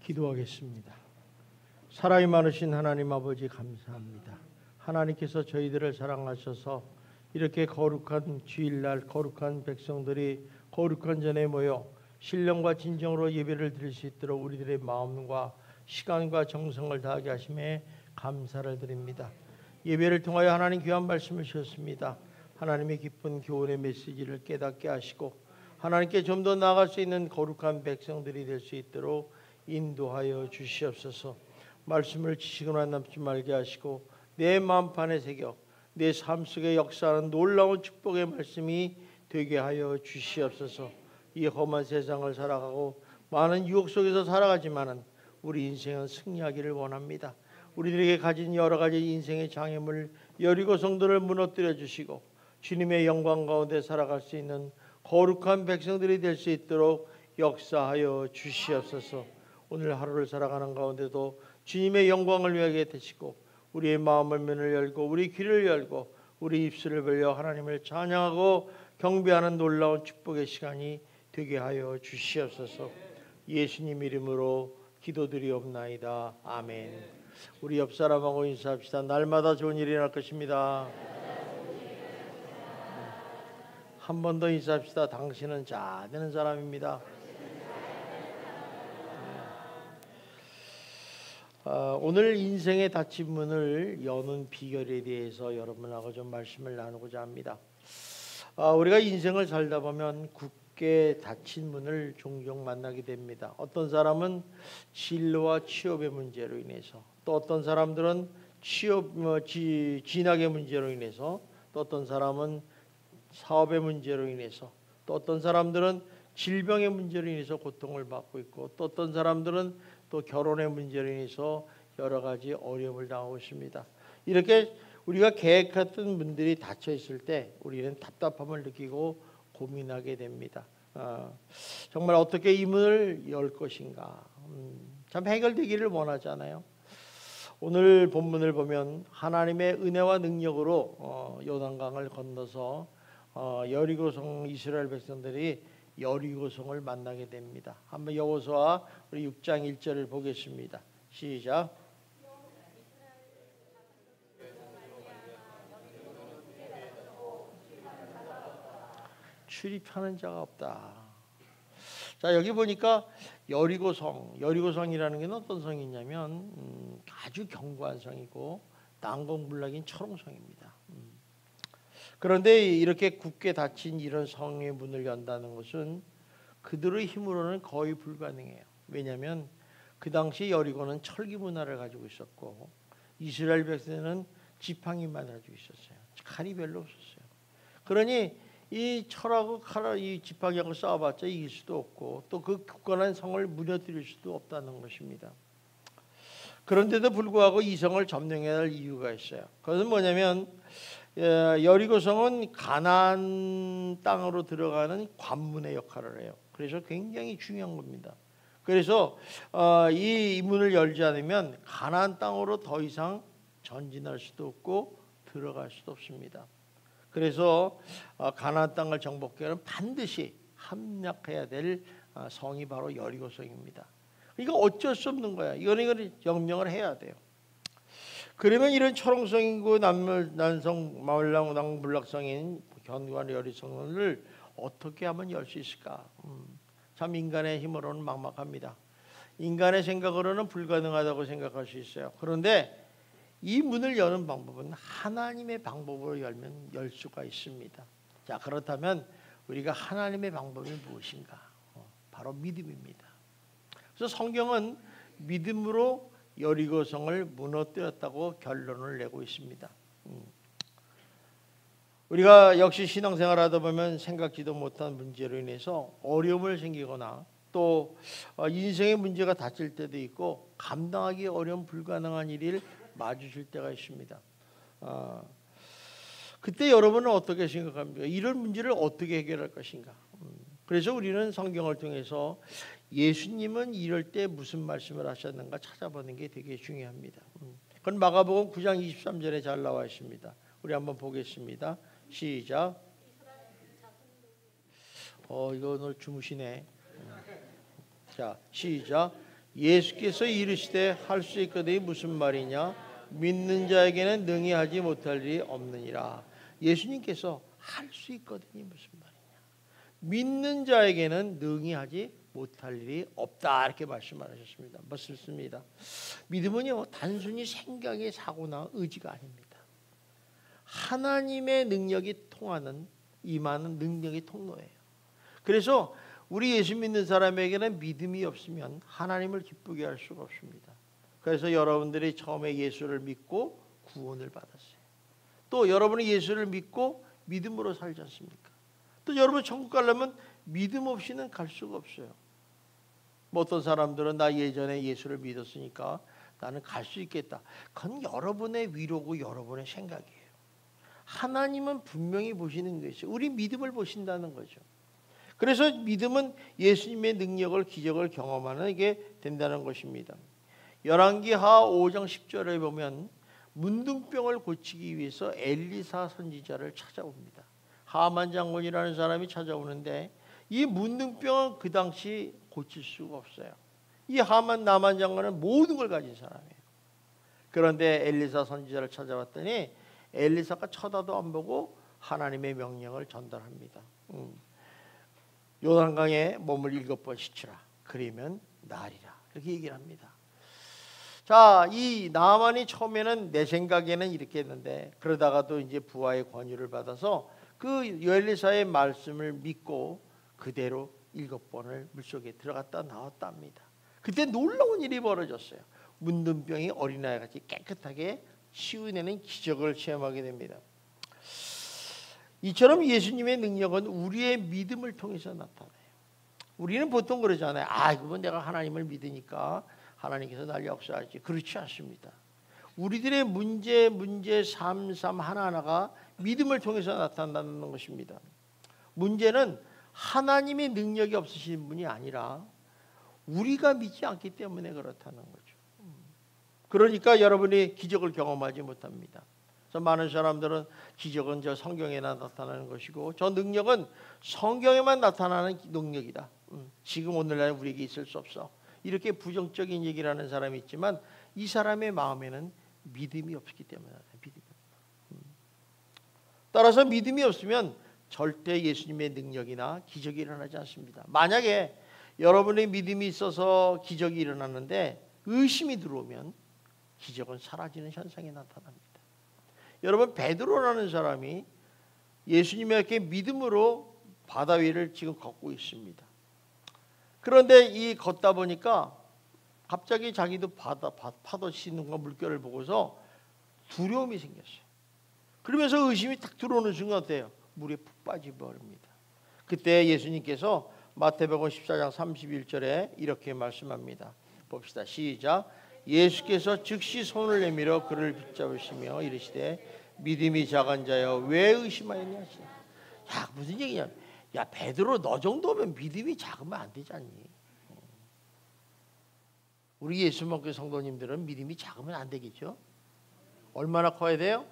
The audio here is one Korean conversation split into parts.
기도하겠습니다. 사랑이 많으신 하나님 아버지 감사합니다. 하나님께서 저희들을 사랑하셔서 이렇게 거룩한 주일날 거룩한 백성들이 거룩한 전에 모여 신령과 진정으로 예배를 드릴 수 있도록 우리들의 마음과 시간과 정성을 다하게 하심에 감사를 드립니다. 예배를 통하여 하나님 귀한 말씀을 주셨습니다. 하나님의 기쁜 교훈의 메시지를 깨닫게 하시고 하나님께 좀 더 나아갈 수 있는 거룩한 백성들이 될 수 있도록 인도하여 주시옵소서. 말씀을 지식으로 남지 말게 하시고 내 마음판에 새겨 내 삶 속에 역사하는 놀라운 축복의 말씀이 되게 하여 주시옵소서. 이 험한 세상을 살아가고 많은 유혹 속에서 살아가지만은 우리 인생은 승리하기를 원합니다. 우리들에게 가진 여러 가지 인생의 장애물 여리고 성도를 무너뜨려 주시고 주님의 영광 가운데 살아갈 수 있는 거룩한 백성들이 될 수 있도록 역사하여 주시옵소서. 오늘 하루를 살아가는 가운데도 주님의 영광을 위하게 되시고 우리의 마음을 문을 열고 우리 귀를 열고 우리 입술을 벌려 하나님을 찬양하고 경배하는 놀라운 축복의 시간이 되게 하여 주시옵소서. 예수님 이름으로 기도드리옵나이다. 아멘. 우리 옆 사람하고 인사합시다. 날마다 좋은 일이 날 것입니다. 한 번 더 인사합시다. 당신은 자 되는 사람입니다. 오늘 인생의 닫힌 문을 여는 비결에 대해서 여러분하고 좀 말씀을 나누고자 합니다. 우리가 인생을 살다 보면 굳게 닫힌 문을 종종 만나게 됩니다. 어떤 사람은 진로와 취업의 문제로 인해서, 또 어떤 사람들은 진학의 문제로 인해서, 또 어떤 사람은 사업의 문제로 인해서, 또 어떤 사람들은 질병의 문제로 인해서 고통을 받고 있고, 또 어떤 사람들은 또 결혼의 문제로 인해서 여러 가지 어려움을 당하고 있습니다. 이렇게 우리가 계획했던 문들이 닫혀 있을 때 우리는 답답함을 느끼고 고민하게 됩니다. 정말 어떻게 이 문을 열 것인가? 참 해결되기를 원하잖아요. 오늘 본문을 보면 하나님의 은혜와 능력으로 요단강을 건너서 여리고성 이스라엘 백성들이 여리고성을 만나게 됩니다. 한번 여호수아 우리 6장 1절을 보겠습니다. 시작. 출입하는 자가 없다. 자, 여기 보니까 여리고성이라는 게 어떤 성이냐면 아주 견고한 성이고 난공불락인 철옹성입니다. 그런데 이렇게 굳게 닫힌 이런 성의 문을 연다는 것은 그들의 힘으로는 거의 불가능해요. 왜냐하면 그 당시 여리고는 철기 문화를 가지고 있었고 이스라엘 백성은 지팡이만 가지고 있었어요. 칼이 별로 없었어요. 그러니 이 철하고 칼, 이 지팡이하고 싸워봤자 이길 수도 없고 또 그 굳건한 성을 무너뜨릴 수도 없다는 것입니다. 그런데도 불구하고 이 성을 점령해야 할 이유가 있어요. 그것은 뭐냐면 여리고성은 가나안 땅으로 들어가는 관문의 역할을 해요. 그래서 굉장히 중요한 겁니다. 그래서 이 문을 열지 않으면 가나안 땅으로 더 이상 전진할 수도 없고 들어갈 수도 없습니다. 그래서 가나안 땅을 정복하려면 반드시 함락해야 될 성이 바로 여리고성입니다. 그러니까 어쩔 수 없는 거야. 이거는 영령을 해야 돼요. 그러면 이런 철옹성이고 난성 마을낭불락성인 견고한 여리성을 어떻게 하면 열 수 있을까? 참 인간의 힘으로는 막막합니다. 인간의 생각으로는 불가능하다고 생각할 수 있어요. 그런데 이 문을 여는 방법은 하나님의 방법으로 열면 열 수가 있습니다. 자, 그렇다면 우리가 하나님의 방법이 무엇인가? 바로 믿음입니다. 그래서 성경은 믿음으로 여리고성을 무너뜨렸다고 결론을 내고 있습니다. 우리가 역시 신앙생활하다 보면 생각지도 못한 문제로 인해서 어려움을 생기거나 또 인생의 문제가 닥칠 때도 있고 감당하기 어려운 불가능한 일을 마주칠 때가 있습니다. 그때 여러분은 어떻게 생각합니까? 이런 문제를 어떻게 해결할 것인가? 그래서 우리는 성경을 통해서 예수님은 이럴 때 무슨 말씀을 하셨는가 찾아보는 게 되게 중요합니다. 그건 마가복음 9장 23절에 잘 나와 있습니다. 우리 한번 보겠습니다. 시작. 이거 오늘 주무시네. 자, 시작. 예수께서 이르시되 할 수 있거든이 무슨 말이냐? 믿는 자에게는 능히 하지 못할 일이 없느니라. 예수님께서 할 수 있거든이 무슨 말이냐? 믿는 자에게는 능히 하지 못할 일이 없다, 이렇게 말씀하셨습니다. 맞습니다. 믿음은요, 단순히 생각의 사고나 의지가 아닙니다. 하나님의 능력이 통하는, 임하는 능력의 통로예요. 그래서 우리 예수 믿는 사람에게는 믿음이 없으면 하나님을 기쁘게 할 수가 없습니다. 그래서 여러분들이 처음에 예수를 믿고 구원을 받았어요. 또 여러분이 예수를 믿고 믿음으로 살지 않습니까? 또 여러분 천국 가려면 믿음 없이는 갈 수가 없어요. 뭐 어떤 사람들은 나 예전에 예수를 믿었으니까 나는 갈 수 있겠다. 그건 여러분의 위로고 여러분의 생각이에요. 하나님은 분명히 보시는 것이죠. 우리 믿음을 보신다는 거죠. 그래서 믿음은 예수님의 능력을, 기적을 경험하는 게 된다는 것입니다. 열왕기하 5장 10절에 보면 문둥병을 고치기 위해서 엘리사 선지자를 찾아옵니다. 하만 장군이라는 사람이 찾아오는데 이 문둥병은 그 당시 고칠 수가 없어요. 이 하만 나만 장군은 모든 걸 가진 사람이에요. 그런데 엘리사 선지자를 찾아왔더니 엘리사가 쳐다도 안 보고 하나님의 명령을 전달합니다. 요단강에 몸을 7번 씻으라. 그러면 나으리라. 이렇게 얘기를 합니다. 자, 이 나만이 처음에는 내 생각에는 이렇게 했는데 그러다가도 이제 부하의 권유를 받아서 그 엘리사의 말씀을 믿고 그대로 7번을 물속에 들어갔다 나왔다 합니다. 그때 놀라운 일이 벌어졌어요. 문둥병이 어린아이같이 깨끗하게 치유내는 기적을 체험하게 됩니다. 이처럼 예수님의 능력은 우리의 믿음을 통해서 나타나요. 우리는 보통 그러잖아요. 그건 내가 하나님을 믿으니까 하나님께서 날 역사하지. 그렇지 않습니다. 우리들의 문제 삶 하나하나가 믿음을 통해서 나타난다는 것입니다. 문제는 하나님의 능력이 없으신 분이 아니라 우리가 믿지 않기 때문에 그렇다는 거죠. 그러니까 여러분이 기적을 경험하지 못합니다. 많은 사람들은 기적은 저 성경에나 나타나는 것이고 저 능력은 성경에만 나타나는 능력이다. 지금 오늘날 우리에게 있을 수 없어. 이렇게 부정적인 얘기를 하는 사람이 있지만 이 사람의 마음에는 믿음이 없기 때문에 믿음이 없다. 따라서 믿음이 없으면 절대 예수님의 능력이나 기적이 일어나지 않습니다. 만약에 여러분의 믿음이 있어서 기적이 일어나는데 의심이 들어오면 기적은 사라지는 현상이 나타납니다. 여러분 베드로라는 사람이 예수님에게 믿음으로 바다 위를 지금 걷고 있습니다. 그런데 이 걷다 보니까 갑자기 자기도 파도 치는 거 물결을 보고서 두려움이 생겼어요. 그러면서 의심이 딱 들어오는 순간 어때요? 물에 푹 빠져버립니다. 그때 예수님께서 마태복음 14장 31절에 이렇게 말씀합니다. 봅시다. 시작. 예수께서 즉시 손을 내밀어 그를 붙잡으시며 이르시되 믿음이 작은 자여 왜 의심하였냐. 야, 무슨 얘기냐. 야, 베드로 너 정도면 믿음이 작으면 안 되지 않니? 우리 예수님께 성도님들은 믿음이 작으면 안 되겠죠? 얼마나 커야 돼요?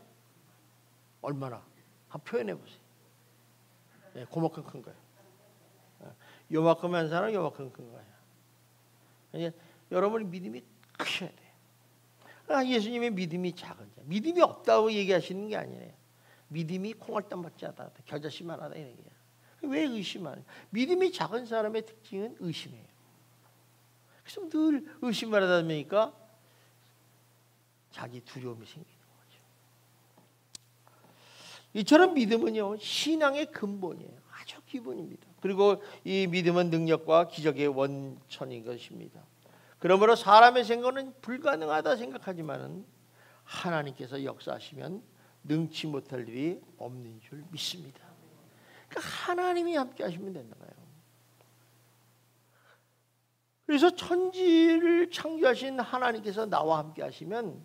얼마나? 한번 표현해 보세요. 네, 그만큼 큰 거예요. 요만큼 한 사람 요만큼 큰 거예요. 그러니까 여러분이 믿음이 크셔야 돼요. 예수님의 믿음이 작은 자. 믿음이 없다고 얘기하시는 게 아니에요. 믿음이 콩알땀 같지 않다. 겨자씨만 하다 이런 거예요. 왜 의심하냐? 믿음이 작은 사람의 특징은 의심이에요. 그래서 늘 의심을 하다 보니까 자기 두려움이 생기는 거죠. 이처럼 믿음은요 신앙의 근본이에요. 아주 기본입니다. 그리고 이 믿음은 능력과 기적의 원천인 것입니다. 그러므로 사람의 생각은 불가능하다 생각하지만은 하나님께서 역사하시면 능치 못할 일이 없는 줄 믿습니다. 그러니까 하나님이 함께 하시면 되는 거예요. 그래서 천지를 창조하신 하나님께서 나와 함께 하시면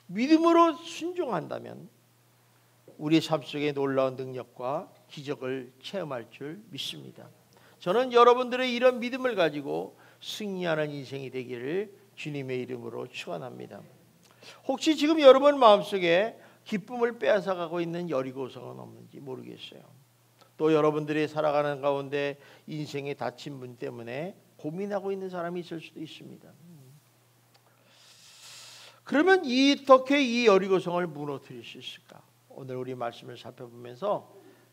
믿음으로 순종한다면 우리의 삶 속에 놀라운 능력과 기적을 체험할 줄 믿습니다. 저는 여러분들의 이런 믿음을 가지고 승리하는 인생이 되기를 주님의 이름으로 축원합니다. 혹시 지금 여러분 마음속에 기쁨을 빼앗아가고 있는 여리고성은 없는지 모르겠어요. 또 여러분들이 살아가는 가운데 인생에 닫힌 문 때문에 고민하고 있는 사람이 있을 수도 있습니다. 그러면 어떻게 이 여리고성을 무너뜨릴 수 있을까? 오늘 우리 말씀을 살펴보면서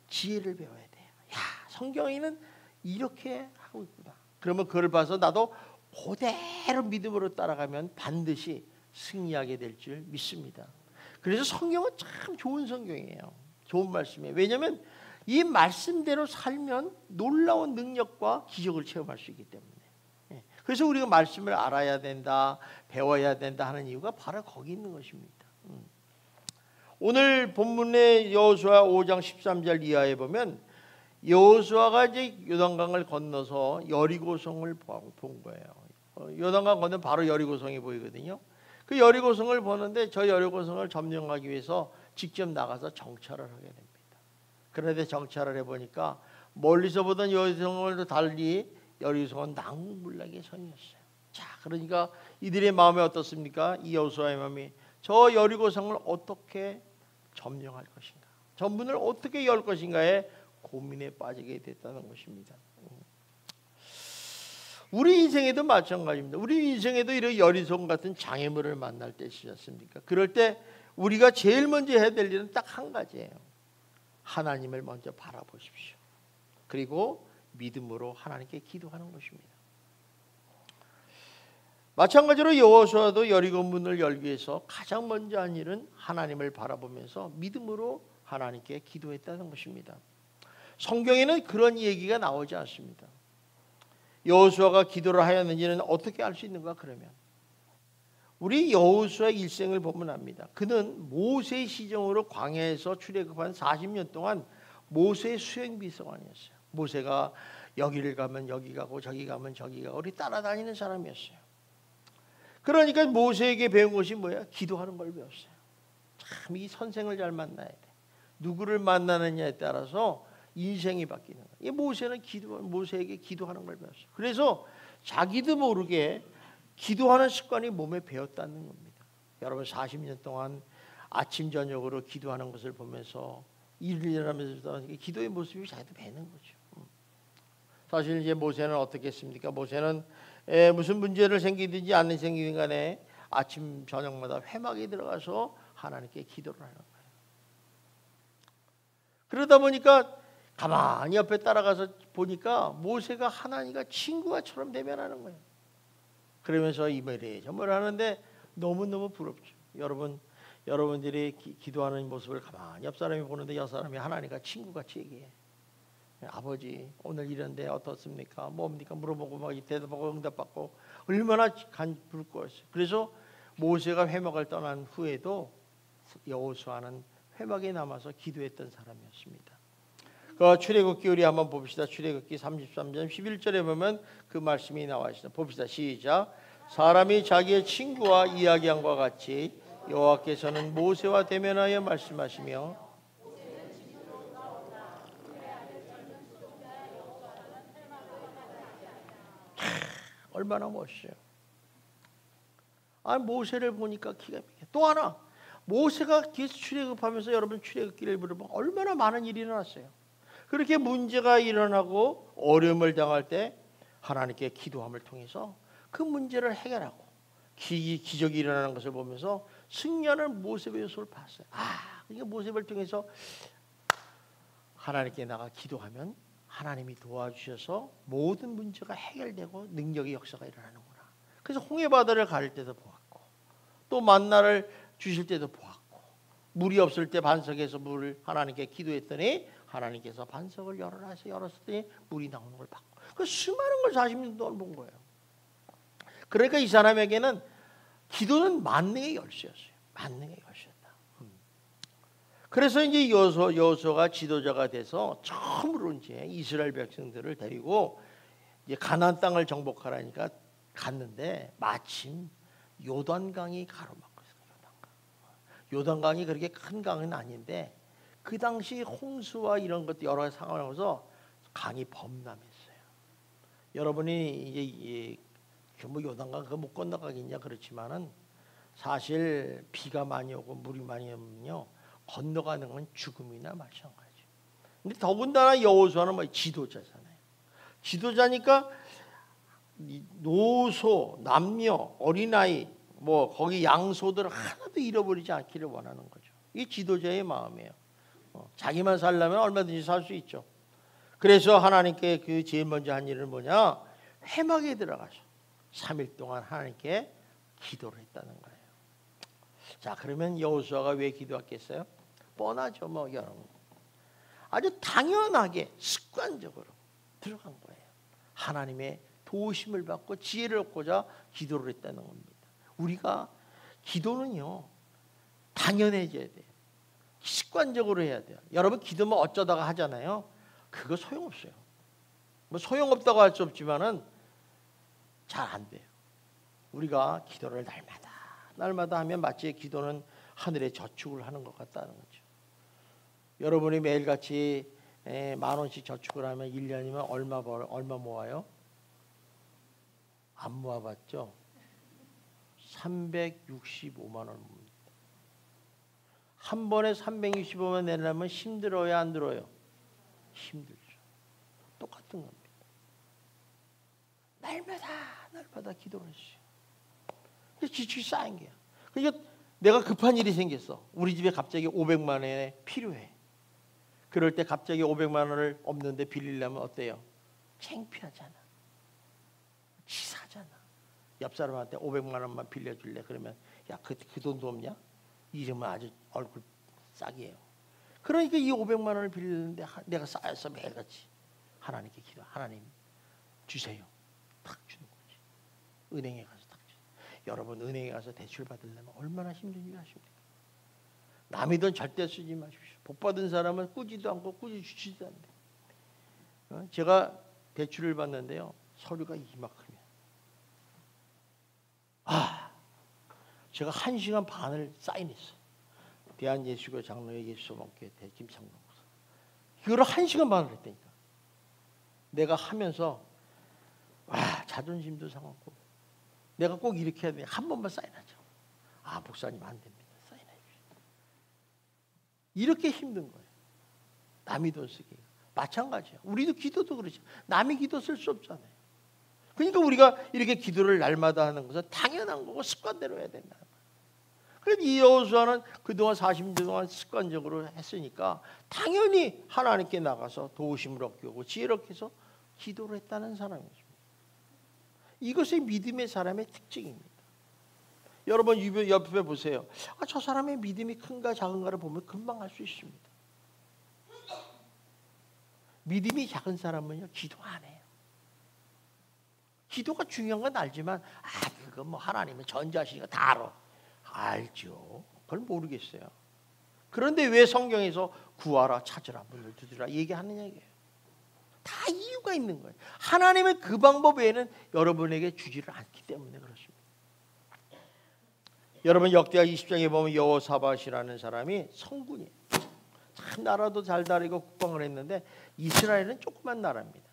지혜를 배워야 돼요. 야, 성경에는 이렇게 하고 있구나. 그러면 그걸 봐서 나도 그대로 믿음으로 따라가면 반드시 승리하게 될 줄 믿습니다. 그래서 성경은 참 좋은 성경이에요. 좋은 말씀이에요. 왜냐하면 이 말씀대로 살면 놀라운 능력과 기적을 체험할 수 있기 때문에. 그래서 우리가 말씀을 알아야 된다, 배워야 된다 하는 이유가 바로 거기 있는 것입니다. 오늘 본문의 여호수아 5장 13절 이하에 보면 여호수아가 이제 요단강을 건너서 여리고성을 본 거예요. 요단강 건너면 바로 여리고성이 보이거든요. 그 여리고성을 보는데 저 여리고성을 점령하기 위해서 직접 나가서 정찰을 하게 됩니다. 그런데 정찰을 해보니까 멀리서 보던 여리고성을 달리 여리고성은 난공불락의 성이었어요. 자, 그러니까 이들의 마음이 어떻습니까? 이 여호수아의 마음이 저 여리고성을 어떻게 점령할 것인가, 저 문을 어떻게 열 것인가에 고민에 빠지게 됐다는 것입니다. 우리 인생에도 마찬가지입니다. 우리 인생에도 이런 여리고성 같은 장애물을 만날 때 있지 않습니까? 그럴 때 우리가 제일 먼저 해야 될 일은 딱 한 가지예요. 하나님을 먼저 바라보십시오. 그리고 믿음으로 하나님께 기도하는 것입니다. 마찬가지로 여호수아도 여리고 문을 열기 위해서 가장 먼저 한 일은 하나님을 바라보면서 믿음으로 하나님께 기도했다는 것입니다. 성경에는 그런 얘기가 나오지 않습니다. 여호수아가 기도를 하였는지는 어떻게 알 수 있는가? 그러면 우리 여호수아의 일생을 보면 압니다. 그는 모세의 시정으로 광야에서 출애굽한 40년 동안 모세의 수행비서관이었어요. 모세가 여기를 가면 여기 가고 저기 가면 저기 가고 우리 따라다니는 사람이었어요. 그러니까 모세에게 배운 것이 뭐야? 기도하는 걸 배웠어요. 참 이 선생을 잘 만나야 돼. 누구를 만나느냐에 따라서 인생이 바뀌는 거예요. 이 모세는 모세에게 기도하는 걸 배웠어요. 그래서 자기도 모르게 기도하는 습관이 몸에 배었다는 겁니다. 여러분 40년 동안 아침 저녁으로 기도하는 것을 보면서 일을 하면서 기도의 모습이 자기도 배는 거죠. 사실 이제 모세는 어떻게 했습니까? 모세는 무슨 문제를 생기든지 안 생기든 간에 아침 저녁마다 회막에 들어가서 하나님께 기도를 하는 거예요. 그러다 보니까 가만히 옆에 따라가서 보니까 모세가 하나님과 친구가처럼 대면하는 거예요. 그러면서 이 말이 저 말 하는데 너무너무 부럽죠. 여러분들이 기도하는 모습을 가만히 옆 사람이 보는데 옆 사람이 하나님과 친구같이 얘기해. 아버지 오늘 이런데 어떻습니까? 뭡니까? 물어보고 막 대답하고 응답받고 얼마나 부끄러웠어요. 그래서 모세가 회막을 떠난 후에도 여호수아는 회막에 남아서 기도했던 사람이었습니다. 그 출애굽기 우리 한번 봅시다. 출애굽기 33장 11절에 보면 그 말씀이 나와 있습니다. 봅시다. 시작. 사람이 자기의 친구와 이야기함과 같이 여호와께서는 모세와 대면하여 말씀하시며 얼마나 멋있어요. 모세를 보니까 기가 막혀. 또 하나 모세가 출애굽하면서 여러분 출애굽기를 물어보면 얼마나 많은 일이 일어났어요. 그렇게 문제가 일어나고 어려움을 당할 때 하나님께 기도함을 통해서 그 문제를 해결하고 기적이 일어나는 것을 보면서 승리하는 모습의 모습을 봤어요. 그러니까 모습을 통해서 하나님께 나가 기도하면 하나님이 도와주셔서 모든 문제가 해결되고 능력의 역사가 일어나는구나. 그래서 홍해바다를 가를 때도 보았고 또 만나를 주실 때도 보았고 물이 없을 때 반석에서 물을 하나님께 기도했더니 하나님께서 반석을 열었더니 물이 나오는 걸 봤고 그 수많은 걸 40년 동안 본 거예요. 그러니까 이 사람에게는 기도는 만능의 열쇠였어요. 만능의 열쇠였다. 그래서 이제 여호수아가 지도자가 돼서 처음으로 이제 이스라엘 백성들을 데리고 이제 가나안 땅을 정복하라니까 갔는데 마침 요단강이 가로막혔어요. 요단강이 그렇게 큰 강은 아닌데 그 당시 홍수와 이런 것도 여러 상황에서 강이 범람했어요. 여러분이 이제 뭐 요단강 그거 못 건너가겠냐 그렇지만은 사실 비가 많이 오고 물이 많이 오면요 건너가는 건 죽음이나 마찬가지. 근데 더군다나 여호수아는 뭐 지도자잖아요. 지도자니까 노소, 남녀, 어린아이, 뭐 거기 양소들 하나도 잃어버리지 않기를 원하는 거죠. 이게 지도자의 마음이에요. 자기만 살려면 얼마든지 살 수 있죠. 그래서 하나님께 그 제일 먼저 한 일은 뭐냐? 회막에 들어가서 3일 동안 하나님께 기도를 했다는 거예요. 자, 그러면 여호수아가 왜 기도했겠어요? 뻔하죠, 뭐 여러분. 아주 당연하게 습관적으로 들어간 거예요. 하나님의 도우심을 받고 지혜를 얻고자 기도를 했다는 겁니다. 우리가 기도는요, 당연해져야 돼요. 습관적으로 해야 돼요. 여러분 기도면 어쩌다가 하잖아요. 그거 소용없어요. 뭐 소용없다고 할 수 없지만은 잘 안 돼요. 우리가 기도를 날마다 하면 마치 기도는 하늘에 저축을 하는 것 같다는 거죠. 여러분이 매일같이 10,000원씩 저축을 하면 1년이면 얼마 모아요? 안 모아봤죠? 365만 원 모읍니다. 한 번에 365만 내려면 힘들어요, 안 들어요? 힘들죠. 똑같은 겁니다. 날마다 기도를 했어요. 지출이 쌓인 거야. 그러니까 내가 급한 일이 생겼어. 우리 집에 갑자기 500만 원이 필요해. 그럴 때 갑자기 500만 원을 없는데 빌리려면 어때요? 창피하잖아. 치사하잖아. 옆 사람한테 500만 원만 빌려줄래? 그러면 야, 그 돈도 없냐? 이러면 아주 얼굴 싹이에요. 그러니까 이 500만 원을 빌리는데 내가 쌓여서 매일같이 하나님께 기도. 하나님 주세요. 탁 주는 거지. 은행에 가서 탁 주세요. 여러분 은행에 가서 대출 받으려면 얼마나 힘든 일 하십니까? 남의 돈 절대 쓰지 마십시오. 복 받은 사람은 꾸지도 않고 꾸지 주지도 않는데. 제가 대출을 받는데요. 서류가 이만큼이에요. 제가 1시간 반을 사인했어요. 대한예수교 장로회 예수목회 김창동 목사. 이거를 1시간 반을 했다니까. 내가 하면서 자존심도 상하고 내가 꼭 이렇게 해야 돼. 한 번만 사인하죠. 목사님 안 됩니다. 사인해 주시죠. 이렇게 힘든 거예요. 남의 돈 쓰기. 마찬가지예요. 우리도 기도도 그렇죠. 남의 기도 쓸 수 없잖아요. 그러니까 우리가 이렇게 기도를 날마다 하는 것은 당연한 거고 습관대로 해야 된다. 그래서 이 여호수아는 그동안 40년 동안 습관적으로 했으니까 당연히 하나님께 나가서 도우심을 얻고 지혜를 얻기 위해서 기도를 했다는 사람이죠. 이것이 믿음의 사람의 특징입니다. 여러분 옆에 보세요. 저 사람의 믿음이 큰가 작은가를 보면 금방 알 수 있습니다. 믿음이 작은 사람은요 기도 안 해요. 기도가 중요한 건 알지만 그거 뭐 하나님은 전지하시니까 다 알죠. 그걸 모르겠어요. 그런데 왜 성경에서 구하라 찾으라 문을 두드리라 얘기하는 얘기예요. 다 이유가 있는 거예요. 하나님은 그 방법 외에는 여러분에게 주지를 않기 때문에 그렇습니다. 여러분 역대하 20장에 보면 여호사밧이라는 사람이 성군이에요. 참 나라도 잘 다리고 국방을 했는데 이스라엘은 조그만 나라입니다.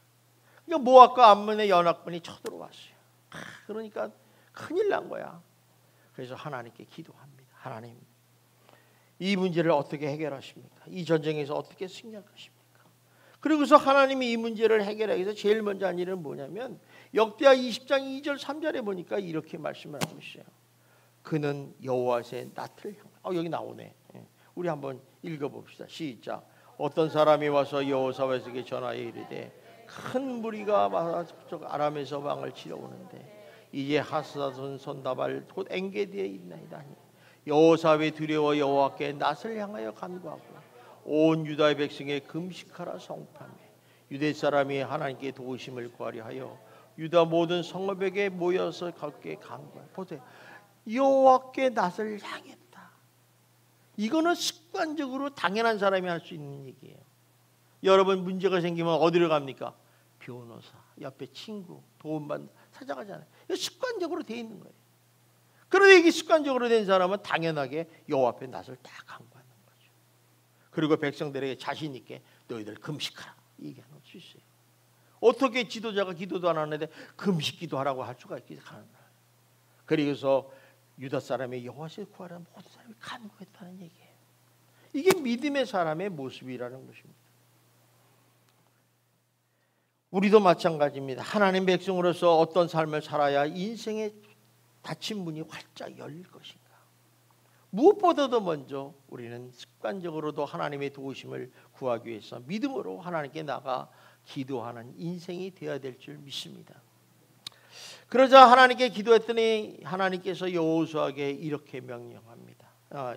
그러니까 모압과 암몬의 연합군이 쳐들어왔어요. 그러니까 큰일 난 거야. 그래서 하나님께 기도합니다. 하나님, 이 문제를 어떻게 해결하십니까? 이 전쟁에서 어떻게 승리할 것입니까? 그리고서 하나님이 이 문제를 해결하기 위해서 제일 먼저 한 일은 뭐냐면 역대하 20장 2절 3절에 보니까 이렇게 말씀을 하고 있어요. 그는 여호와의 낯을 향하여 여기 나오네. 우리 한번 읽어봅시다. 시작. 어떤 사람이 와서 여호사밧에게 전하여 이르되 큰 무리가 아람에서 왕을 치러 오는데 이제 하스다손 손다발 곧 엔게디에 있나이다. 여호사밧이 두려워 여호와께 낯을 향하여 간구하고 온 유다의 백성에 금식하라 성파매 유대 사람이 하나님께 도우심을 구하려 하여 유다 모든 성읍에게 모여서 걷게 간구하라. 보세요. 여호와께 낯을 향했다. 이거는 습관적으로 당연한 사람이 할 수 있는 얘기예요. 여러분 문제가 생기면 어디로 갑니까? 변호사, 옆에 친구, 도움받는 찾아가잖아요. 이거 습관적으로 돼 있는 거예요. 그런데 이게 습관적으로 된 사람은 당연하게 여호와 앞에 낯을 딱 간구하는 거죠. 그리고 백성들에게 자신 있게 너희들 금식하라 얘기하는 수 있어요. 어떻게 지도자가 기도도 안 하는데 금식 기도하라고 할 수가 있겠어요? 그래서 유다 사람의 여호와를 구하라 모든 사람이 간구했다는 얘기예요. 이게 믿음의 사람의 모습이라는 것입니다. 우리도 마찬가지입니다. 하나님 백성으로서 어떤 삶을 살아야 인생의 닫힌 문이 활짝 열릴 것인가. 무엇보다도 먼저 우리는 습관적으로도 하나님의 도우심을 구하기 위해서 믿음으로 하나님께 나가 기도하는 인생이 되어야 될 줄 믿습니다. 그러자 하나님께 기도했더니 하나님께서 여호수아에게 이렇게 명령합니다.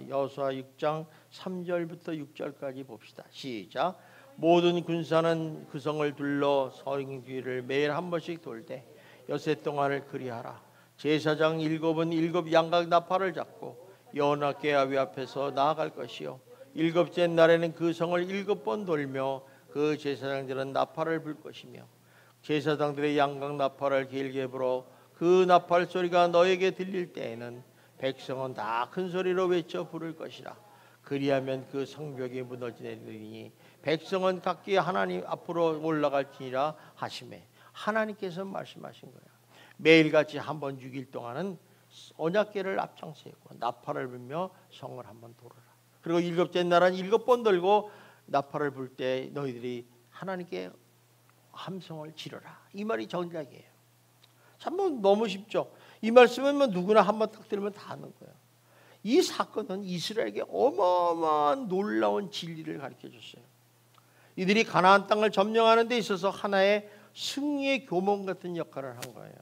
여호수아 6장 3절부터 6절까지 봅시다. 시작. 모든 군사는 그 성을 둘러 성 뒤를 매일 한 번씩 돌되 여세 동안을 그리하라. 제사장 7은 7 양각 나팔을 잡고 여호와께 아비 앞에서 나아갈 것이요 7째 날에는 그 성을 7번 돌며 그 제사장들은 나팔을 불 것이며 제사장들의 양각 나팔을 길게 불어 그 나팔 소리가 너에게 들릴 때에는 백성은 다 큰 소리로 외쳐 부를 것이라. 그리하면 그 성벽이 무너지리니 백성은 각기 하나님 앞으로 올라갈지니라 하시매. 하나님께서 말씀하신 거야. 매일같이 한 번 6일 동안은 언약궤를 앞장세우고 나팔을 불며 성을 한번 돌아라. 그리고 7째 날은 7번 돌고 나팔을 불 때 너희들이 하나님께 함성을 지르라. 이 말이 정작이에요. 참 너무 쉽죠. 이 말씀은 누구나 한번 딱 들으면 다 아는 거예요. 이 사건은 이스라엘에게 어마어마한 놀라운 진리를 가르쳐줬어요. 이들이 가나안 땅을 점령하는 데 있어서 하나의 승리의 교문 같은 역할을 한 거예요.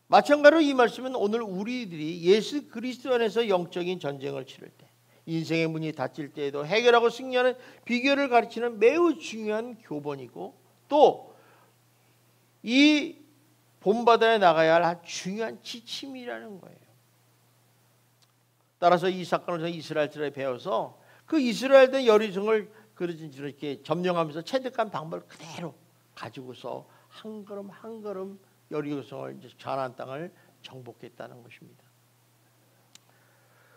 마찬가지로 이 말씀은 오늘 우리들이 예수 그리스도 안에서 영적인 전쟁을 치를 때, 인생의 문이 닫힐 때에도 해결하고 승리하는 비결을 가르치는 매우 중요한 교본이고, 또 이 본바다에 나가야 할 중요한 지침이라는 거예요. 따라서 이 사건을 통해 이스라엘들에 배워서 그 이스라엘의 여리성을 이렇게 점령하면서 체득한 방법을 그대로 가지고서 한 걸음 한 걸음 여리고성을 가나안 땅을 정복했다는 것입니다.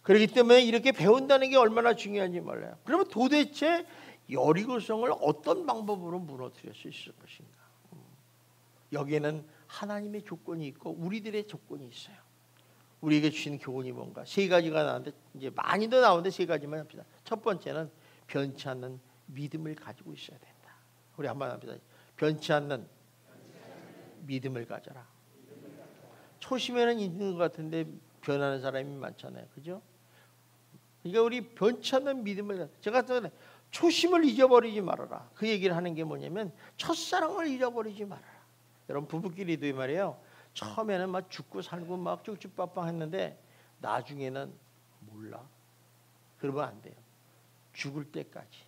그렇기 때문에 이렇게 배운다는 게 얼마나 중요한지 몰라요. 그러면 도대체 여리고성을 어떤 방법으로 무너뜨릴 수 있을 것인가? 여기에는 하나님의 조건이 있고 우리들의 조건이 있어요. 우리에게 주신 교훈이 뭔가? 세 가지가 나오는데 이제 많이 더 나오는데 세 가지만 합시다. 첫 번째는 변치 않는 믿음을 가지고 있어야 된다. 우리 한번 합시다. 변치 않는 믿음을 가져라. 초심에는 있는 것 같은데 변하는 사람이 많잖아요. 그죠? 그러니까 우리 변치 않는 믿음을, 제가 초심을 잊어버리지 말아라. 그 얘기를 하는 게 뭐냐면 첫사랑을 잊어버리지 말아라. 여러분 부부끼리도 이 말이에요. 처음에는 막 죽고 살고 막 쭉쭉빵빵 했는데 나중에는 몰라. 그러면 안 돼요. 죽을 때까지,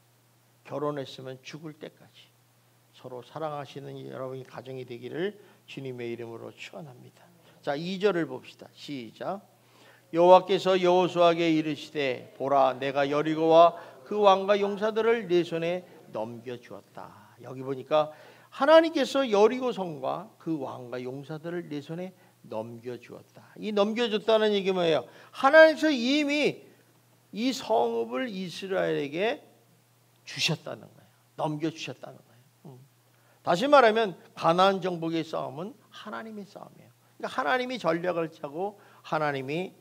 결혼했으면 죽을 때까지 서로 사랑하시는 여러분의 가정이 되기를 주님의 이름으로 축원합니다. 자, 2절을 봅시다. 시작. 여호와께서 여호수아에게 이르시되 보라 내가 여리고와 그 왕과 용사들을 네 손에 넘겨주었다. 여기 보니까 하나님께서 여리고 성과 그 왕과 용사들을 네 손에 넘겨주었다. 이 넘겨줬다는 얘기 뭐예요? 하나님께서 이미 이 성읍을 이스라엘에게 주셨다는 거예요. 넘겨주셨다는 거예요. 다시 말하면 가나안 정복의 싸움은 하나님의 싸움이에요. 그러니까 하나님이 전략을 짜고 하나님이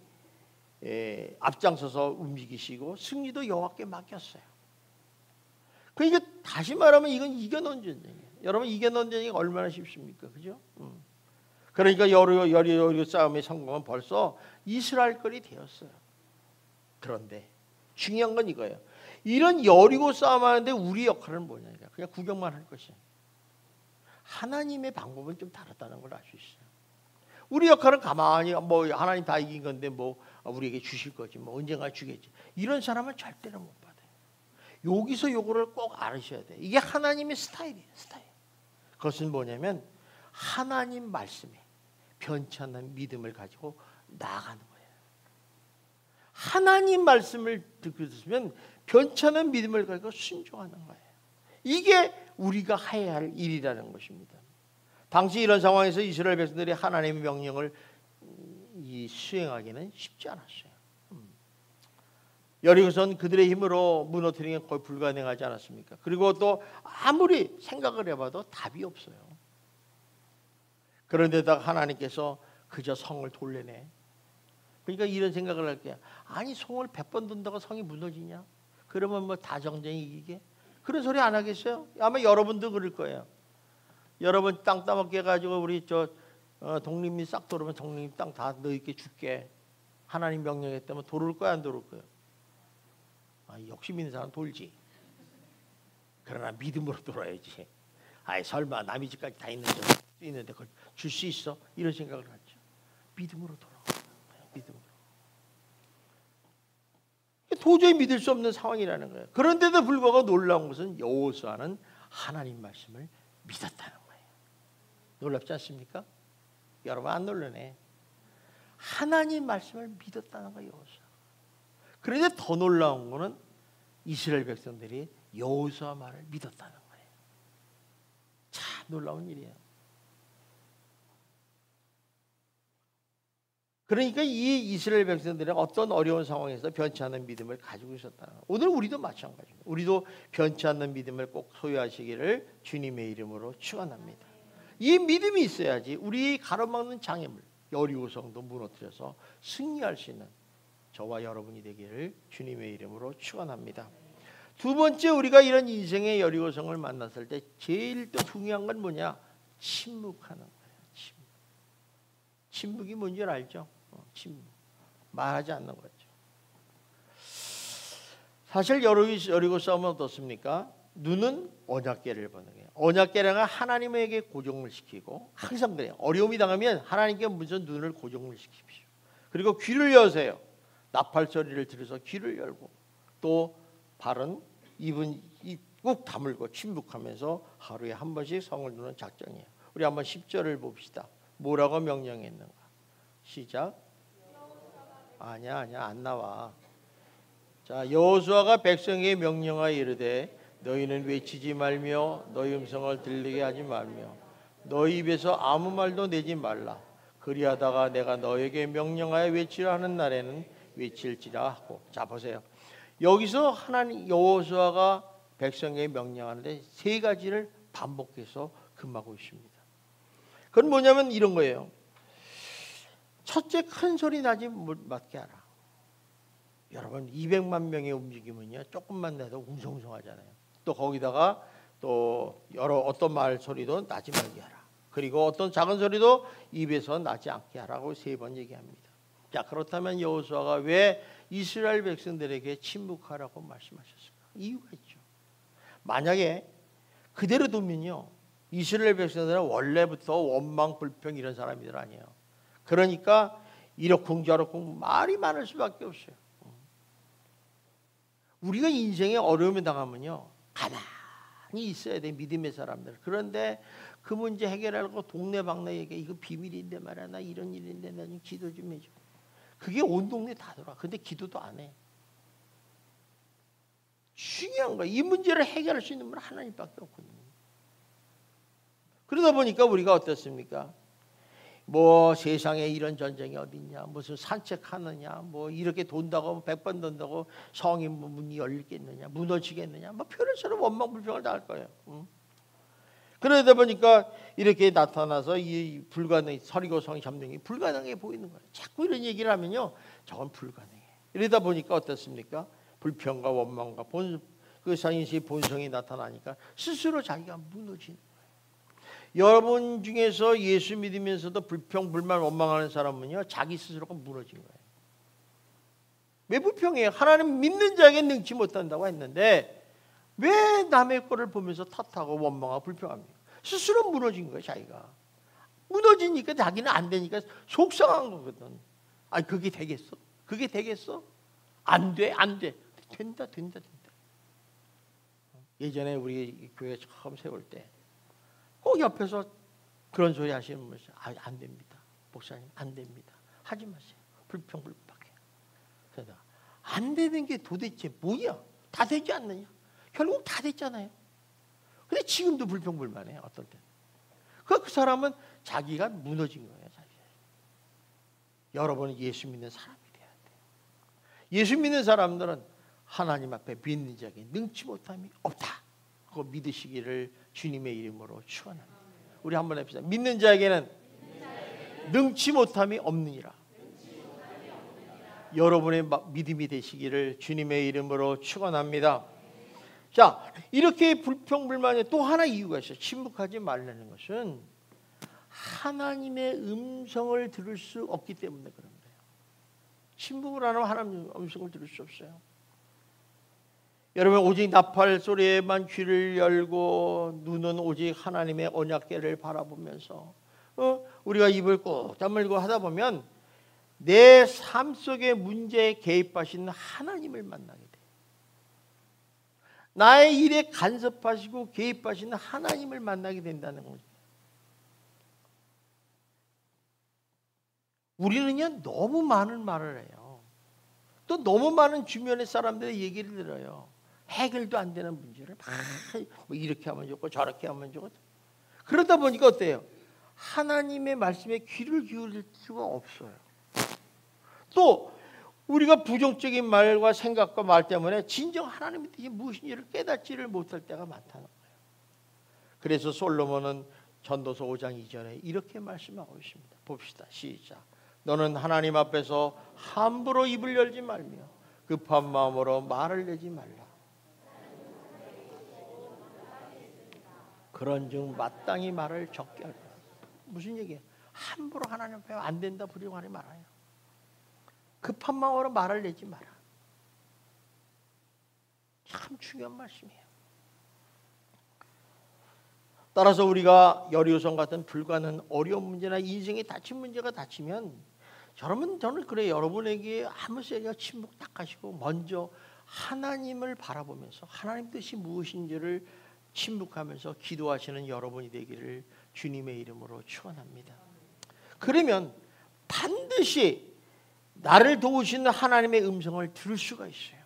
앞장서서 움직이시고 승리도 여호와께 맡겼어요. 그러니까 다시 말하면 이건 이겨놓은 전쟁이에요. 여러분 이겨놓은 전쟁이 얼마나 쉽습니까? 그죠? 그러니까 여리고 싸움의 성공은 벌써 이스라엘 거리 되었어요. 그런데 중요한 건 이거예요. 이런 여리고 싸움하는데 우리 역할은 뭐냐니까 그냥 구경만 할 것이에요. 하나님의 방법은 좀 다르다는 걸 알 수 있어요. 우리 역할은 가만히 뭐 하나님 다 이긴 건데 뭐 우리에게 주실 거지 뭐 언젠가 주겠지. 이런 사람은 절대로 못 받아요. 여기서 요거를 꼭 알으셔야 돼요. 이게 하나님의 스타일이에요. 스타일. 그것은 뭐냐면 하나님 말씀에 변치 않는 믿음을 가지고 나아가는 거예요. 하나님 말씀을 듣고 있으면 변치 않는 믿음을 가지고 순종하는 거예요. 이게 우리가 해야 할 일이라는 것입니다. 당시 이런 상황에서 이스라엘 백성들이 하나님의 명령을 수행하기는 쉽지 않았어요. 여리고선 그들의 힘으로 무너뜨리는 게 거의 불가능하지 않았습니까? 그리고 또 아무리 생각을 해봐도 답이 없어요. 그런데다가 하나님께서 그저 성을 돌려내. 그러니까 이런 생각을 할게요. 아니 성을 100번 돈다고 성이 무너지냐? 그러면 뭐 다 정쟁이 이기게? 그런 소리 안 하겠어요? 아마 여러분도 그럴 거예요. 여러분 땅 따먹게 해가지고 우리 독립민 싹 돌으면 독립민 땅 다 너희께 줄게. 하나님 명령했다면 돌을 거야 안 돌을 거야? 욕심 있는 사람 돌지. 그러나 믿음으로 돌아야지. 설마 남의 집까지 다 있는데 그걸 줄 수 있어? 이런 생각을 하죠. 믿음으로 돌아가. 믿음으로. 도저히 믿을 수 없는 상황이라는 거예요. 그런데도 불구하고 놀라운 것은 여호수아는 하나님 말씀을 믿었다는 거예요. 놀랍지 않습니까? 여러분 안 놀라네. 하나님 말씀을 믿었다는 거예요. 여호수아. 그런데 더 놀라운 거는 이스라엘 백성들이 여호수아 말을 믿었다는 거예요. 참 놀라운 일이에요. 그러니까 이 이스라엘 백성들은 어떤 어려운 상황에서 변치 않는 믿음을 가지고 있었다. 오늘 우리도 마찬가지입니다. 우리도 변치 않는 믿음을 꼭 소유하시기를 주님의 이름으로 축원합니다. 이 믿음이 있어야지 우리 가로막는 장애물 여리고성도 무너뜨려서 승리할 수 있는 저와 여러분이 되기를 주님의 이름으로 축원합니다. 두 번째, 우리가 이런 인생의 여리고성을 만났을 때 제일 또 중요한 건 뭐냐? 침묵하는 거예요. 침묵이 뭔지 알죠? 침묵. 말하지 않는 거죠. 사실 여리고 싸움은 어떻습니까? 눈은 언약궤를 보는 거예요. 언약궤는 하나님에게 고정을 시키고, 항상 그래요. 어려움이 당하면 하나님께 무슨 눈을 고정을 시키십시오. 그리고 귀를 여세요. 나팔 소리를 들어서 귀를 열고, 또 발은 입은 꾹 다물고 침묵하면서 하루에 한 번씩 성을 두는 작정이에요. 우리 한번 10절을 봅시다. 뭐라고 명령했는가? 시작. 아니야 안 나와. 자, 여호수아가 백성에게 명령하여 이르되 너희는 외치지 말며 너희 음성을 들리게 하지 말며 너희 입에서 아무 말도 내지 말라. 그리하다가 내가 너에게 명령하여 외치라 하는 날에는 외칠지라 하고. 자, 보세요. 여기서 하나님 여호수아가 백성에게 명령하는데 세 가지를 반복해서 금하고 있습니다. 그건 뭐냐면 이런 거예요. 첫째, 큰 소리 나지 말게 하라. 여러분 200만 명의 움직임은요 조금만 내도 웅성웅성하잖아요. 또 거기다가 또 어떤 말 소리도 나지 말게 하라. 그리고 어떤 작은 소리도 입에서 나지 않게 하라고 3번 얘기합니다. 자, 그렇다면 여호수아가 왜 이스라엘 백성들에게 침묵하라고 말씀하셨을까? 이유가 있죠. 만약에 그대로 두면요 이스라엘 백성들은 원래부터 원망 불평 이런 사람들 아니에요. 그러니까 이러쿵저러쿵 말이 많을 수밖에 없어요. 우리가 인생에 어려움을 당하면요 가만히 있어야 돼, 믿음의 사람들. 그런데 그 문제 해결하려고 동네방네 얘기, 이거 비밀인데 말이야, 나 이런 일인데 나 좀 기도 좀 해줘. 그게 온 동네 다 돌아. 근데 기도도 안 해. 중요한 거야. 이 문제를 해결할 수 있는 분은 하나님밖에 없거든요. 그러다 보니까 우리가 어떻습니까? 뭐 세상에 이런 전쟁이 어딨냐, 무슨 산책하느냐, 뭐 이렇게 돈다고 100번 돈다고 성이 문이 열리겠느냐, 무너지겠느냐, 뭐 별의처럼 원망불평을 다 할 거예요. 그러다 보니까 이렇게 나타나서 이 불가능, 서리고성이 잡는 게 불가능해 보이는 거예요. 자꾸 이런 얘기를 하면요 저건 불가능해. 이러다 보니까 어떻습니까? 불평과 원망과 그 상인시의 본성이 나타나니까 스스로 자기가 무너지는 거예요. 여러분 중에서 예수 믿으면서도 불평, 불만, 원망하는 사람은요 자기 스스로가 무너진 거예요. 왜 불평해요? 하나님 믿는 자에게 능치 못한다고 했는데 왜 남의 거를 보면서 탓하고 원망하고 불평합니까? 스스로 무너진 거예요. 자기가 무너지니까 자기는 안 되니까 속상한 거거든. 아니 그게 되겠어? 그게 되겠어? 안 돼. 된다. 예전에 우리 교회 처음 세울 때 꼭 옆에서 그런 소리 하시는 분이 안 됩니다. 목사님 안 됩니다. 하지 마세요. 불평불박해. 그래서 안 되는 게 도대체 뭐야? 다 되지 않느냐? 결국 다 됐잖아요. 근데 지금도 불평불만해요. 어떤 때는. 그 사람은 자기가 무너진 거예요. 자기가. 여러분은 예수 믿는 사람이 돼야 돼요. 예수 믿는 사람들은 하나님 앞에 믿는 자에게 능치 못함이 없다. 그거 믿으시기를 주님의 이름으로 축원합니다. 우리 한번 해봅시다. 믿는 자에게는 능치 못함이 없느니라. 여러분의 믿음이 되시기를 주님의 이름으로 축원합니다. 자, 이렇게 불평불만에 또 하나 이유가 있어요. 침묵하지 말라는 것은 하나님의 음성을 들을 수 없기 때문에 그런 거예요. 침묵을 안 하면 하나님의 음성을 들을 수 없어요. 여러분, 오직 나팔 소리에만 귀를 열고 눈은 오직 하나님의 언약궤를 바라보면서 우리가 입을 꼭 다물고 하다 보면 내 삶 속의 문제에 개입하시는 하나님을 만나게 돼요. 나의 일에 간섭하시고 개입하시는 하나님을 만나게 된다는 거죠. 우리는요, 너무 많은 말을 해요. 또 너무 많은 주변의 사람들의 얘기를 들어요. 해결도 안 되는 문제를 막 뭐 이렇게 하면 좋고 저렇게 하면 좋고. 그러다 보니까 어때요? 하나님의 말씀에 귀를 기울일 수가 없어요. 또 우리가 부정적인 말과 생각과 말 때문에 진정 하나님의 뜻이 무엇인지를 깨닫지를 못할 때가 많다는 거예요. 그래서 솔로몬은 전도서 5장 2절에 이렇게 말씀하고 있습니다. 봅시다. 시작. 너는 하나님 앞에서 함부로 입을 열지 말며 급한 마음으로 말을 내지 말라. 그런즉 마땅히 말을 적게 하라. 무슨 얘기예요? 함부로 하나님 앞에 안 된다 부정하지 말아요. 급한 마음으로 말을 내지 마라. 참 중요한 말씀이에요. 따라서 우리가 여리고성 같은 불가능한 어려운 문제나 인생에 닥친 문제가 닥치면 저는 그래요. 여러분에게 아무 세가 침묵 딱 하시고 먼저 하나님을 바라보면서 하나님 뜻이 무엇인지를 침묵하면서 기도하시는 여러분이 되기를 주님의 이름으로 축원합니다. 그러면 반드시 나를 도우시는 하나님의 음성을 들을 수가 있어요.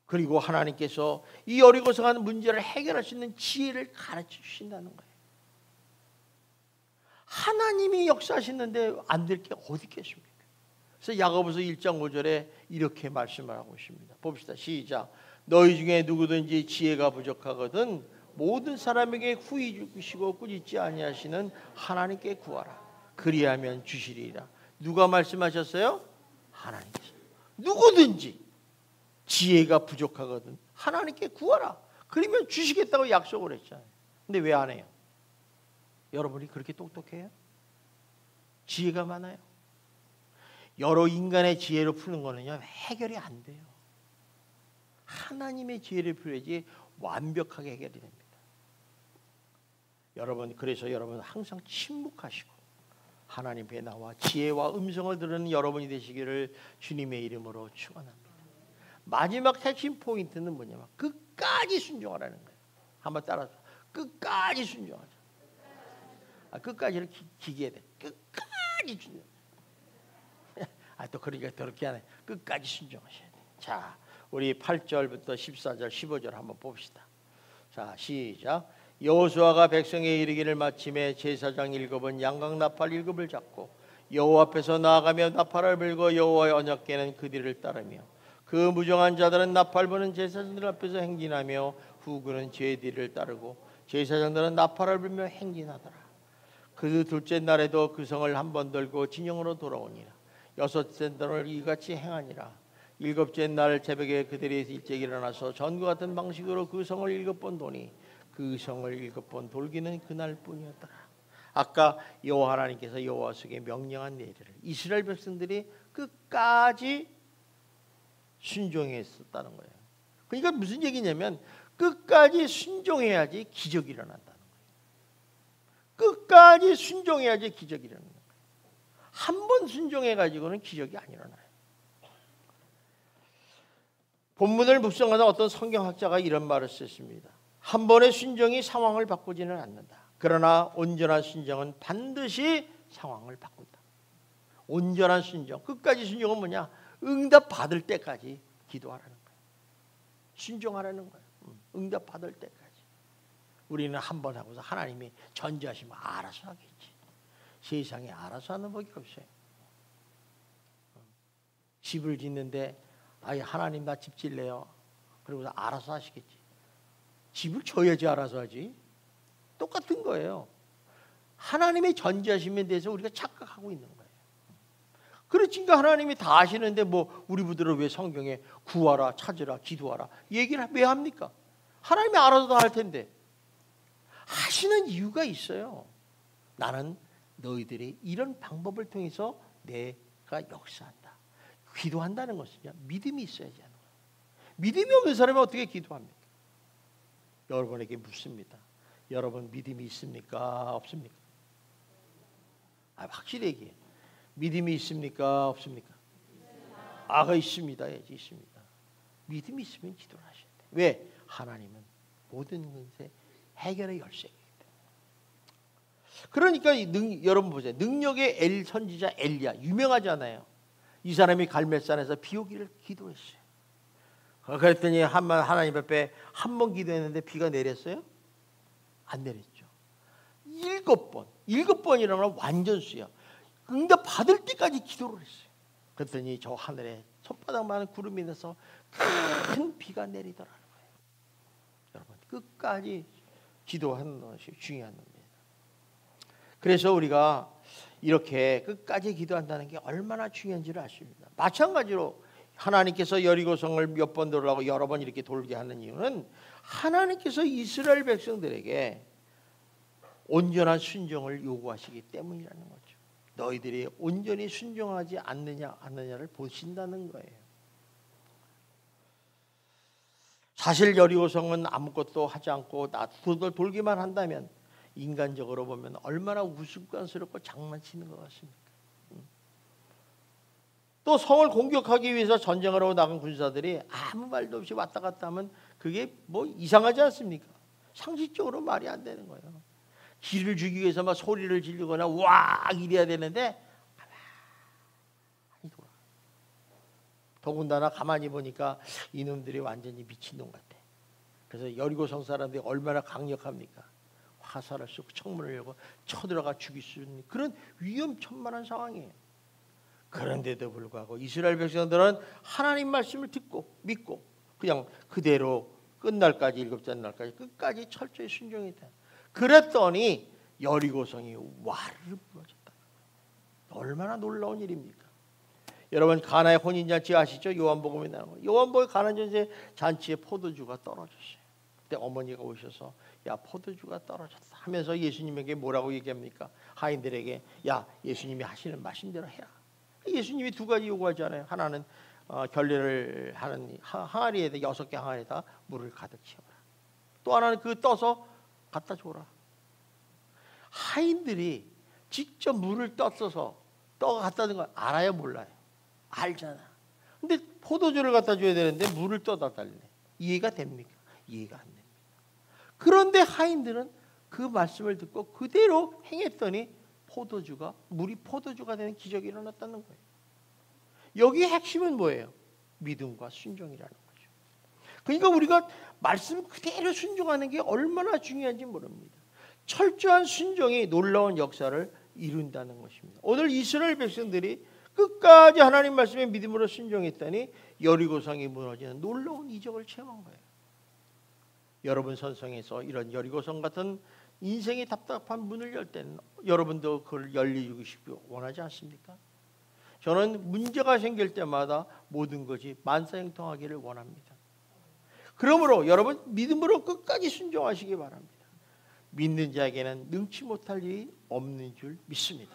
그리고 하나님께서 이 여리고성한 문제를 해결할 수 있는 지혜를 가르쳐 주신다는 거예요. 하나님이 역사하시는데 안 될 게 어디 있겠습니까? 그래서 야고보서 1장 5절에 이렇게 말씀을 하고 있습니다. 봅시다. 시작. 너희 중에 누구든지 지혜가 부족하거든 모든 사람에게 후히 주시고 꾸짖지 아니하시는 하나님께 구하라. 그리하면 주시리라. 누가 말씀하셨어요? 하나님께서. 누구든지 지혜가 부족하거든 하나님께 구하라. 그러면 주시겠다고 약속을 했잖아요. 근데 왜 안 해요? 여러분이 그렇게 똑똑해요? 지혜가 많아요? 여러 인간의 지혜로 푸는 거는요 해결이 안 돼요. 하나님의 지혜를 필요해야지 완벽하게 해결이 됩니다. 여러분, 그래서 여러분 항상 침묵하시고 하나님 앞에 나와 지혜와 음성을 들으는 여러분이 되시기를 주님의 이름으로 축원합니다. 마지막 핵심 포인트는 뭐냐면 끝까지 순종하라는 거예요. 한번 따라서 끝까지 순종하자. 끝까지를 기계야 돼. 끝까지 순종. 또 그러니까 더럽게 하네. 끝까지 순종하셔야 돼. 자, 우리 8절부터 14절, 15절 한번 봅시다. 자, 시작. 여호수아가 백성에 이르기를 마침에 제사장 7은 양각 나팔 7을 잡고 여호와 앞에서 나아가며 나팔을 불고 여호와의 언약궤는 그 뒤를 따르며 그 무정한 자들은 나팔 부는 제사장들 앞에서 행진하며 후군은 제 뒤를 따르고 제사장들은 나팔을 불며 행진하더라. 그 둘째 날에도 그 성을 한 번 들고 진영으로 돌아오니라. 여섯째 날을 이같이 행하니라. 일곱째 날 새벽에 그들이 일찍 일어나서 전과 같은 방식으로 그 성을 7번 도니 그 성을 7번 돌기는 그날뿐이었더라. 아까 여호와 하나님께서 여호와에게 명령한 내리를 이스라엘 백성들이 끝까지 순종했었다는 거예요. 그러니까 무슨 얘기냐면 끝까지 순종해야지 기적이 일어난다는 거예요. 끝까지 순종해야지 기적이 일어난다는 거예요. 한 번 순종해가지고는 기적이 안 일어나요. 본문을 묵상하다 어떤 성경학자가 이런 말을 썼습니다. 한 번의 순종이 상황을 바꾸지는 않는다. 그러나 온전한 순종은 반드시 상황을 바꾼다. 온전한 순종, 끝까지 순종은 뭐냐? 응답 받을 때까지 기도하라는 거예요. 순종하라는 거예요. 응답 받을 때까지. 우리는 한 번 하고서 하나님이 전지하시면 알아서 하겠지. 세상에 알아서 하는 법이 없어요. 집을 짓는데 하나님 나 집 질래요. 그러고서 알아서 하시겠지. 집을 줘야지 알아서 하지. 똑같은 거예요. 하나님의 전지하심에 대해서 우리가 착각하고 있는 거예요. 그렇지니까 하나님이 다 아시는데 뭐 우리 부들은 왜 성경에 구하라, 찾으라, 기도하라 얘기를 왜 합니까? 하나님이 알아서 다 할 텐데. 하시는 이유가 있어요. 나는 너희들이 이런 방법을 통해서 내가 역사한다. 기도한다는 것은요, 믿음이 있어야지 하는 거예요. 믿음이 없는 사람이 어떻게 기도합니까? 여러분에게 묻습니다. 여러분 믿음이 있습니까? 없습니까? 확실히 얘기해요. 믿음이 있습니까? 없습니까? 있습니다. 있습니다. 믿음이 있으면 기도를 하셔야 돼요. 왜? 하나님은 모든 것의 해결의 열쇠이기 때문에. 그러니까 여러분 보세요. 능력의 선지자 엘리야 유명하잖아요. 이 사람이 갈멜산에서 비 오기를 기도했어요. 그랬더니 하나님 앞에 한 번 기도했는데 비가 내렸어요? 안 내렸죠. 7번. 7번이라는 건 완전수야. 응답 받을 때까지 기도를 했어요. 그랬더니 저 하늘에 손바닥만한 구름이 내서 큰 비가 내리더라는 거예요. 여러분 끝까지 기도하는 것이 중요한 겁니다. 그래서 우리가 이렇게 끝까지 기도한다는 게 얼마나 중요한지를 아십니다. 마찬가지로 하나님께서 여리고성을 몇 번 돌라고 여러 번 이렇게 돌게 하는 이유는 하나님께서 이스라엘 백성들에게 온전한 순종을 요구하시기 때문이라는 거죠. 너희들이 온전히 순종하지 않느냐를 보신다는 거예요. 사실 여리고성은 아무것도 하지 않고 돌기만 한다면 인간적으로 보면 얼마나 우스꽝스럽고 장난치는 것 같습니까? 또 성을 공격하기 위해서 전쟁을 하고 나간 군사들이 아무 말도 없이 왔다 갔다 하면 그게 뭐 이상하지 않습니까? 상식적으로 말이 안 되는 거예요. 기를 주기 위해서 막 소리를 지르거나 와 이래야 되는데 가만히 돌아. 더군다나 가만히 보니까 이놈들이 완전히 미친놈 같아. 그래서 여리고성 사람들이 얼마나 강력합니까? 화살을 쏘고 창문을 열고 쳐들어가 죽일 수 있는 그런 위험천만한 상황이에요. 그런데도 불구하고 이스라엘 백성들은 하나님 말씀을 듣고 믿고 그냥 그대로 끝날까지 7째 날까지 끝까지 철저히 순종했다. 그랬더니 여리고성이 와르르 무너졌다. 얼마나 놀라운 일입니까? 여러분 가나의 혼인잔치 아시죠? 요한복음에 나오는 거. 요한복음에 가나 잔치에 포도주가 떨어졌어요. 그때 어머니가 오셔서 야 포도주가 떨어졌다 하면서 예수님에게 뭐라고 얘기합니까? 하인들에게 야 예수님이 하시는 말씀대로 해라. 예수님이 두 가지 요구하잖아요. 하나는 결례를 하는 항아리에다 6개 항아리에다 물을 가득 채워라. 또 하나는 그 떠서 갖다 줘라. 하인들이 직접 물을 떠서 갖다 준 걸 알아요, 몰라요? 알잖아. 근데 포도주를 갖다 줘야 되는데 물을 떠다 달래. 이해가 됩니까? 이해가 안 됩니다. 그런데 하인들은 그 말씀을 듣고 그대로 행했더니 물이 포도주가 되는 기적이 일어났다는 거예요. 여기의 핵심은 뭐예요? 믿음과 순종이라는 거죠. 그러니까 우리가 말씀 그대로 순종하는 게 얼마나 중요한지 모릅니다. 철저한 순종이 놀라운 역사를 이룬다는 것입니다. 오늘 이스라엘 백성들이 끝까지 하나님 말씀에 믿음으로 순종했더니 여리고성이 무너지는 놀라운 이적을 체험한 거예요. 여러분 선성에서 이런 여리고성 같은 인생이 답답한 문을 열 때는 여러분도 그걸 열리고 싶고 원하지 않습니까? 저는 문제가 생길 때마다 모든 것이 만사형통하기를 원합니다. 그러므로 여러분 믿음으로 끝까지 순종하시기 바랍니다. 믿는 자에게는 능치 못할 일이 없는 줄 믿습니다.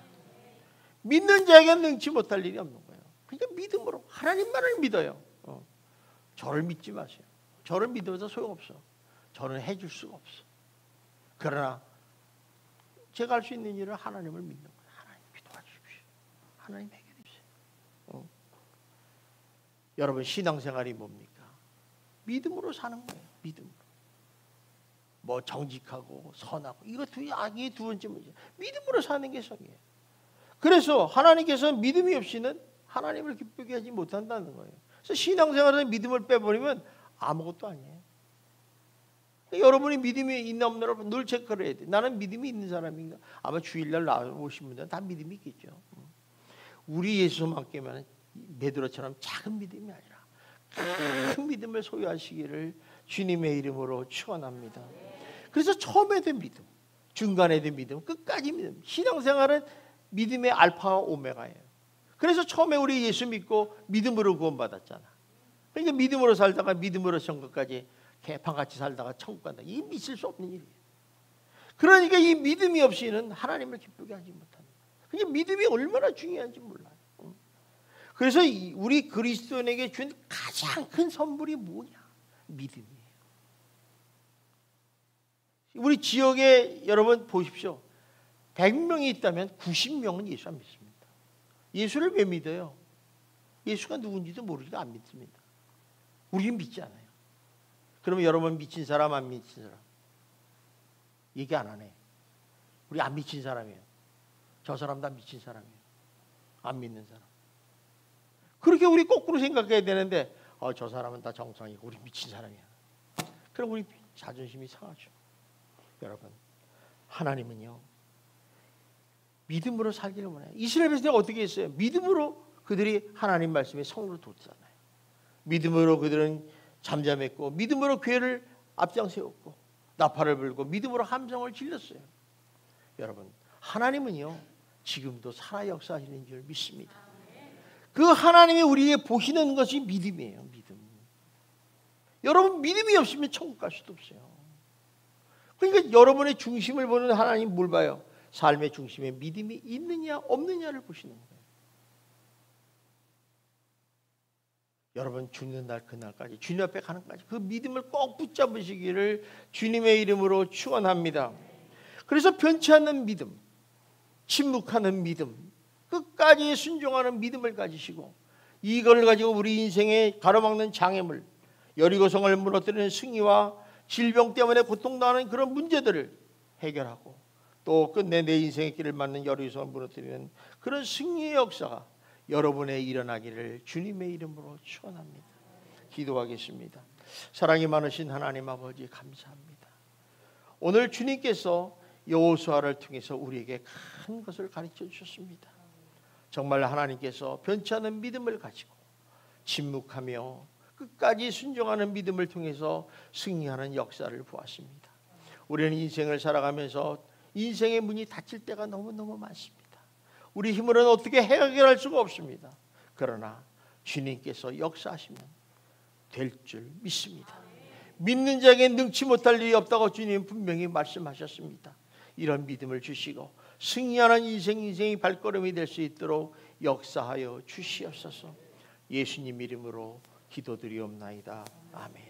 믿는 자에게는 능치 못할 일이 없는 거예요. 그러니까 믿음으로 하나님만을 믿어요. 저를 믿지 마세요. 저를 믿어서 소용없어. 저는 해줄 수가 없어. 그러나 제가 할 수 있는 일은 하나님을 믿는 거예요. 하나님 기도해 주십시오. 하나님 해결해 주세요. 여러분 신앙생활이 뭡니까? 믿음으로 사는 거예요. 믿음으로. 뭐 정직하고 선하고 이게 두 번째 문제. 믿음으로 사는 게 성이에요. 그래서 하나님께서 믿음이 없이는 하나님을 기쁘게 하지 못한다는 거예요. 그래서 신앙생활에서 믿음을 빼버리면 아무것도 아니에요. 여러분이 믿음이 있나 없나 늘 체크를 해야 돼. 나는 믿음이 있는 사람인가? 아마 주일날 나오신 분들은 다 믿음이 있겠죠. 우리 예수만큼은 베드로처럼 작은 믿음이 아니라 큰 믿음을 소유하시기를 주님의 이름으로 축원합니다. 그래서 처음에도 믿음, 중간에도 믿음, 끝까지 믿음. 신앙생활은 믿음의 알파와 오메가예요. 그래서 처음에 우리 예수 믿고 믿음으로 구원받았잖아. 그러니까 믿음으로 살다가 믿음으로 천국까지 개판같이 살다가 천국 간다. 이 믿을 수 없는 일이에요. 그러니까 이 믿음이 없이는 하나님을 기쁘게 하지 못합니다. 그러니까 믿음이 얼마나 중요한지 몰라요. 그래서 우리 그리스도인에게 준 가장 큰 선물이 뭐냐? 믿음이에요. 우리 지역에 여러분 보십시오. 100명이 있다면 90명은 예수 안 믿습니다. 예수를 왜 믿어요? 예수가 누군지도 모르니까 안 믿습니다. 우리는 믿지 않아요. 그러면 여러분 미친 사람 안 미친 사람 얘기 안 하네. 우리 안 미친 사람이에요. 저 사람 다 미친 사람이에요. 안 믿는 사람. 그렇게 우리 거꾸로 생각해야 되는데 저 사람은 다 정상이고 우리 미친 사람이야. 그럼 우리 자존심이 상하죠. 여러분 하나님은요 믿음으로 살기를 원해요. 이스라엘 백성이 어떻게 했어요? 믿음으로 그들이 하나님 말씀에 성으로 뒀잖아요. 믿음으로 그들은 잠잠했고 믿음으로 교회를 앞장 세웠고 나팔을 불고 믿음으로 함성을 질렀어요. 여러분 하나님은요 지금도 살아 역사하시는 줄 믿습니다. 그 하나님이 우리에게 보시는 것이 믿음이에요. 믿음. 여러분 믿음이 없으면 천국 갈 수도 없어요. 그러니까 여러분의 중심을 보는 하나님 뭘 봐요? 삶의 중심에 믿음이 있느냐 없느냐를 보시는 거예요. 여러분 죽는 날 그날까지 주님 앞에 가는 까지 그 믿음을 꼭 붙잡으시기를 주님의 이름으로 축원합니다. 그래서 변치 않는 믿음, 침묵하는 믿음, 끝까지 순종하는 믿음을 가지시고 이걸 가지고 우리 인생에 가로막는 장애물, 여리고성을 무너뜨리는 승리와 질병 때문에 고통당하는 그런 문제들을 해결하고 또 끝내 내 인생의 길을 막는 여리고성을 무너뜨리는 그런 승리의 역사가 여러분의 일어나기를 주님의 이름으로 축원합니다. 기도하겠습니다. 사랑이 많으신 하나님 아버지 감사합니다. 오늘 주님께서 여호수아를 통해서 우리에게 큰 것을 가르쳐 주셨습니다. 정말 하나님께서 변치 않는 믿음을 가지고 침묵하며 끝까지 순종하는 믿음을 통해서 승리하는 역사를 보았습니다. 우리는 인생을 살아가면서 인생의 문이 닫힐 때가 너무너무 많습니다. 우리 힘으로는 어떻게 해결할 수가 없습니다. 그러나 주님께서 역사하시면 될 줄 믿습니다. 믿는 자에게 능치 못할 일이 없다고 주님 분명히 말씀하셨습니다. 이런 믿음을 주시고 승리하는 인생이 발걸음이 될 수 있도록 역사하여 주시옵소서. 예수님 이름으로 기도드리옵나이다. 아멘.